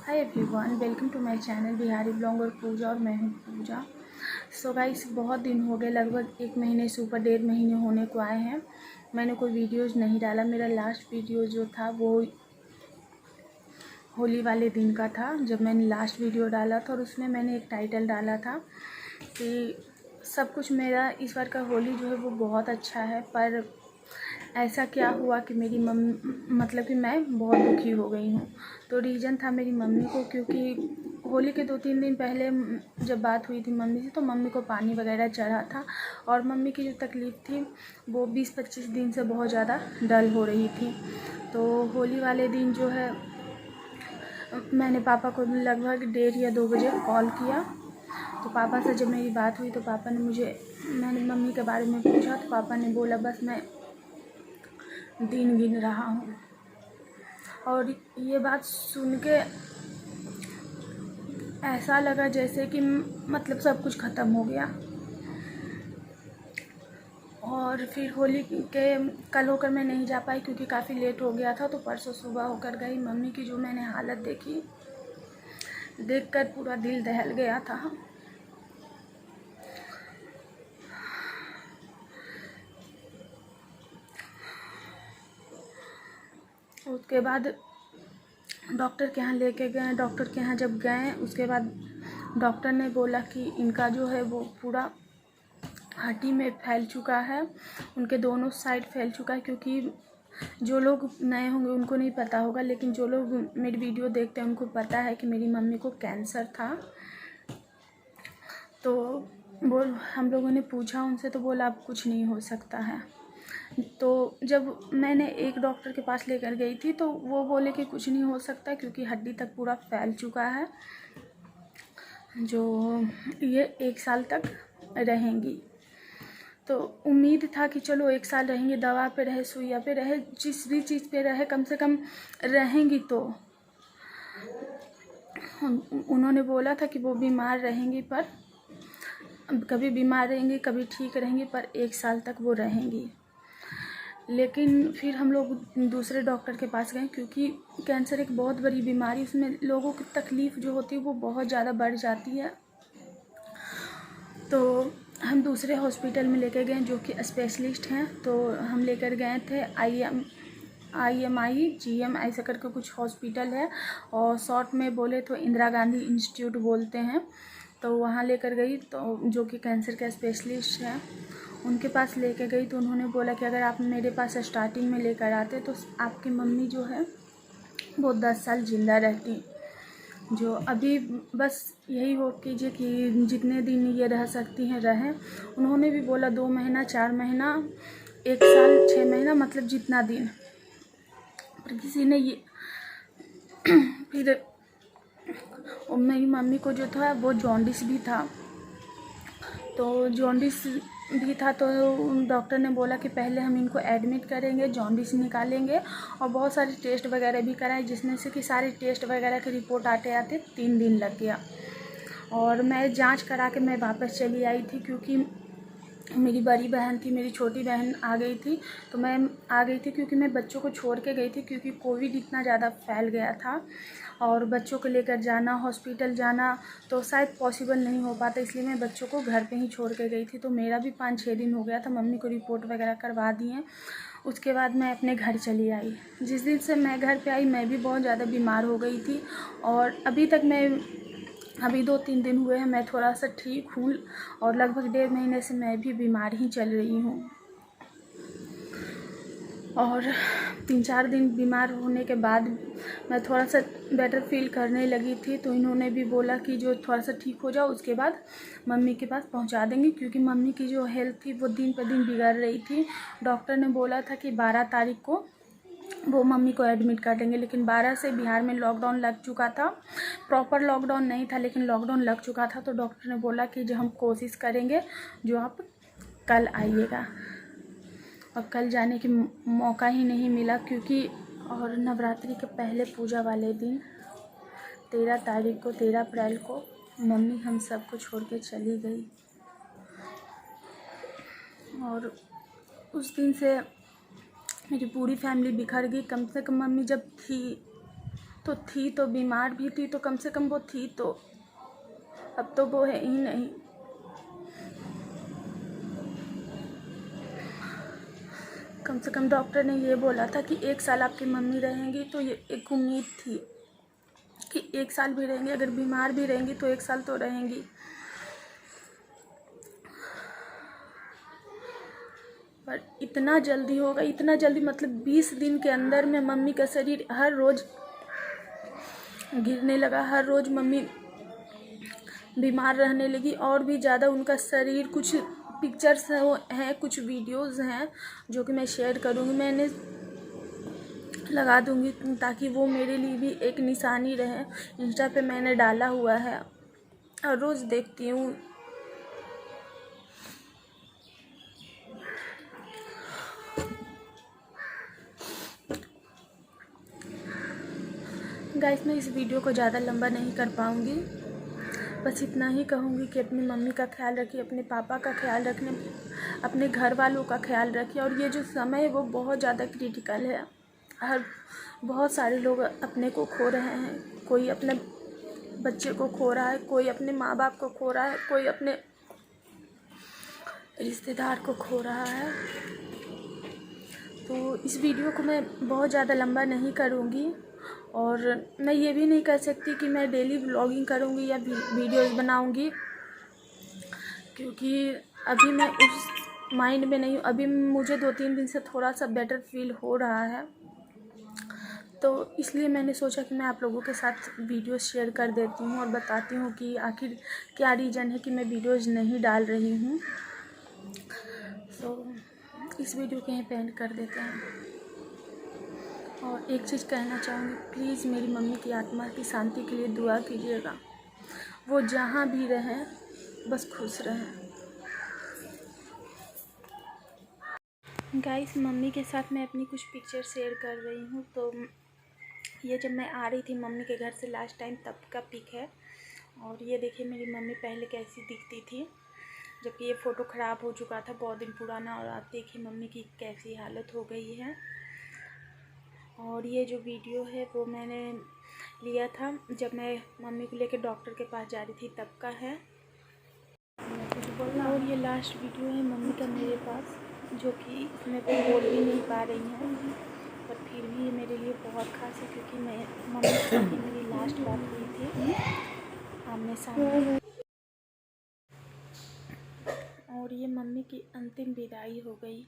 Hi everyone, welcome to my channel Bihari blogger Pooja. और मैं हूँ पूजा। सो गाइस, बहुत दिन हो गए, लगभग 1 महीने से ऊपर, 1.5 महीने होने को आए हैं। मैंने कोई वीडियोज़ नहीं डाला। मेरा लास्ट वीडियो जो था वो होली वाले दिन का था, जब मैंने लास्ट वीडियो डाला था। और उसमें मैंने एक टाइटल डाला था कि सब कुछ मेरा इस बार का होली जो है वो बहुत अच्छा है, पर ऐसा क्या हुआ कि मेरी मतलब कि मैं बहुत दुखी हो गई हूँ। तो रीज़न था मेरी मम्मी को, क्योंकि होली के 2-3 दिन पहले जब बात हुई थी मम्मी से, तो मम्मी को पानी वगैरह चढ़ा था। और मम्मी की जो तकलीफ़ थी वो 20-25 दिन से बहुत ज़्यादा डल हो रही थी। तो होली वाले दिन जो है मैंने पापा को लगभग 1:30 या 2 बजे कॉल किया। तो पापा से जब मेरी बात हुई तो पापा ने मैंने मम्मी के बारे में पूछा, तो पापा ने बोला बस मैं दिन गिन रहा हूँ। और ये बात सुन के ऐसा लगा जैसे कि मतलब सब कुछ ख़त्म हो गया। और फिर होली के कल होकर मैं नहीं जा पाई, क्योंकि काफ़ी लेट हो गया था। तो परसों सुबह होकर गई। मम्मी की जो मैंने हालत देखी, देखकर पूरा दिल दहल गया था। उसके बाद डॉक्टर के यहाँ लेके गए। डॉक्टर के यहाँ जब गए, उसके बाद डॉक्टर ने बोला कि इनका जो है वो पूरा हड्डी में फैल चुका है, उनके दोनों साइड फैल चुका है। क्योंकि जो लोग नए होंगे उनको नहीं पता होगा, लेकिन जो लोग मेरी वीडियो देखते हैं उनको पता है कि मेरी मम्मी को कैंसर था। तो हम लोगों ने पूछा उनसे, तो बोला अब कुछ नहीं हो सकता है। तो जब मैंने एक डॉक्टर के पास लेकर गई थी तो वो बोले कि कुछ नहीं हो सकता, क्योंकि हड्डी तक पूरा फैल चुका है, जो ये 1 साल तक रहेंगी। तो उम्मीद था कि चलो 1 साल रहेंगी, दवा पे रहे, सुइया पे रहे, जिस भी चीज़ पे रहे, कम से कम रहेंगी। तो उन्होंने बोला था कि वो बीमार रहेंगी, पर कभी बीमार रहेंगी, कभी ठीक रहेंगी, पर 1 साल तक वो रहेंगी। लेकिन फिर हम लोग दूसरे डॉक्टर के पास गए, क्योंकि कैंसर एक बहुत बड़ी बीमारी, उसमें लोगों की तकलीफ़ जो होती है वो बहुत ज़्यादा बढ़ जाती है। तो हम दूसरे हॉस्पिटल में लेकर गए जो कि स्पेशलिस्ट हैं। तो हम लेकर गए थे IMI GM ऐसा करके कुछ हॉस्पिटल है, और शॉर्ट में बोले तो इंदिरा गांधी इंस्टीट्यूट बोलते हैं। तो वहाँ लेकर गई, तो जो कि कैंसर के स्पेशलिस्ट हैं उनके पास लेकर गई। तो उन्होंने बोला कि अगर आप मेरे पास स्टार्टिंग में लेकर आते तो आपकी मम्मी जो है वो 10 साल ज़िंदा रहती। जो अभी बस यही हो कीजिए कि जितने दिन ये रह सकती हैं रहें। उन्होंने भी बोला 2 महीना, 4 महीना, 1 साल, 6 महीना, मतलब जितना दिन। पर किसी ने ये फिर मेरी मम्मी को जो था वो जॉन्डिस भी था। तो जॉन्डिस भी था, तो डॉक्टर ने बोला कि पहले हम इनको एडमिट करेंगे, जॉन्डिस निकालेंगे, और बहुत सारे टेस्ट वगैरह भी कराए, जिसमें से कि सारे टेस्ट वगैरह की रिपोर्ट आते आते 3 दिन लग गया। और मैं जांच करा के मैं वापस चली आई थी, क्योंकि मेरी बड़ी बहन थी, मेरी छोटी बहन आ गई थी। तो मैं आ गई थी क्योंकि मैं बच्चों को छोड़ के गई थी, क्योंकि कोविड इतना ज़्यादा फैल गया था और बच्चों को लेकर जाना, हॉस्पिटल जाना तो शायद पॉसिबल नहीं हो पाता, इसलिए मैं बच्चों को घर पे ही छोड़ के गई थी। तो मेरा भी 5-6 दिन हो गया था। मम्मी को रिपोर्ट वगैरह करवा दिए। उसके बाद मैं अपने घर चली आई। जिस दिन से मैं घर पे आई मैं भी बहुत ज़्यादा बीमार हो गई थी, और अभी 2-3 दिन हुए हैं मैं थोड़ा सा ठीक हूँ, और लगभग 1.5 महीने से मैं भी बीमार ही चल रही हूँ। और 3-4 दिन बीमार होने के बाद मैं थोड़ा सा बेटर फील करने लगी थी। तो इन्होंने भी बोला कि जो थोड़ा सा ठीक हो जाओ उसके बाद मम्मी के पास पहुंचा देंगे, क्योंकि मम्मी की जो हेल्थ थी वो दिन पर दिन बिगड़ रही थी। डॉक्टर ने बोला था कि 12 तारीख को वो मम्मी को एडमिट कर देंगे, लेकिन 12 से बिहार में लॉकडाउन लग चुका था। प्रॉपर लॉकडाउन नहीं था, लेकिन लॉकडाउन लग चुका था। तो डॉक्टर ने बोला कि जो हम कोशिश करेंगे, जो आप कल आइएगा। और कल जाने की मौका ही नहीं मिला, क्योंकि और नवरात्रि के पहले पूजा वाले दिन 13 तारीख को, 13 अप्रैल को मम्मी हम सबको छोड़ के चली गई। और उस दिन से मेरी पूरी फैमिली बिखर गई। कम से कम मम्मी जब थी तो थी, तो बीमार भी थी, तो कम से कम वो थी तो, अब तो वो है ही नहीं। कम से कम डॉक्टर ने ये बोला था कि 1 साल आपकी मम्मी रहेंगी, तो ये एक उम्मीद थी कि 1 साल भी रहेंगी, अगर बीमार भी रहेंगी तो 1 साल तो रहेंगी। पर इतना जल्दी होगा, इतना जल्दी, मतलब 20 दिन के अंदर में मम्मी का शरीर हर रोज़ गिरने लगा, हर रोज़ मम्मी बीमार रहने लगी और भी ज़्यादा उनका शरीर। कुछ पिक्चर्स हैं, कुछ वीडियोस हैं जो कि मैं शेयर करूँगी, मैंने लगा दूँगी ताकि वो मेरे लिए भी एक निशानी रहे। इंस्टा पे मैंने डाला हुआ है और रोज़ देखती हूँ। गाइस, मैं इस वीडियो को ज़्यादा लंबा नहीं कर पाऊँगी, बस इतना ही कहूँगी कि अपनी मम्मी का ख्याल रखिए, अपने पापा का ख्याल रखने, अपने घर वालों का ख्याल रखिए। और ये जो समय है वो बहुत ज़्यादा क्रिटिकल है। बहुत सारे लोग अपने को खो रहे हैं, कोई अपने बच्चे को खो रहा है, कोई अपने माँ बाप को खो रहा है, कोई अपने रिश्तेदार को खो रहा है। तो इस वीडियो को मैं बहुत ज़्यादा लंबा नहीं करूँगी और मैं ये भी नहीं कह सकती कि मैं डेली व्लॉगिंग करूँगी या वीडियोस बनाऊँगी, क्योंकि अभी मैं उस माइंड में नहीं हूँ। अभी मुझे 2-3 दिन से थोड़ा सा बेटर फील हो रहा है, तो इसलिए मैंने सोचा कि मैं आप लोगों के साथ वीडियो शेयर कर देती हूँ और बताती हूँ कि आखिर क्या रीज़न है कि मैं वीडियोज़ नहीं डाल रही हूँ। तो इस वीडियो के यहीं पे एंड कर देते हैं। और एक चीज़ कहना चाहूँगी, प्लीज़ मेरी मम्मी की आत्मा की शांति के लिए दुआ कीजिएगा। वो जहाँ भी रहें बस खुश रहें। गाइस, मम्मी के साथ मैं अपनी कुछ पिक्चर शेयर कर रही हूँ। तो ये जब मैं आ रही थी मम्मी के घर से लास्ट टाइम तब का पिक है। और ये देखिए मेरी मम्मी पहले कैसी दिखती थी, जबकि ये फ़ोटो ख़राब हो चुका था, बहुत दिन पुराना। और आप देखिए मम्मी की कैसी हालत हो गई है। और ये जो वीडियो है वो मैंने लिया था जब मैं मम्मी को लेकर डॉक्टर के पास जा रही थी, तब का है। और ये लास्ट वीडियो है मम्मी का मेरे पास, जो कि इसमें कोई बोल भी नहीं पा रही हैं, पर फिर भी ये मेरे लिए बहुत खास है, क्योंकि मैं मम्मी के साथ ही मेरी लास्ट बात हुई थी आमने सामने। और ये मम्मी की अंतिम विदाई हो गई।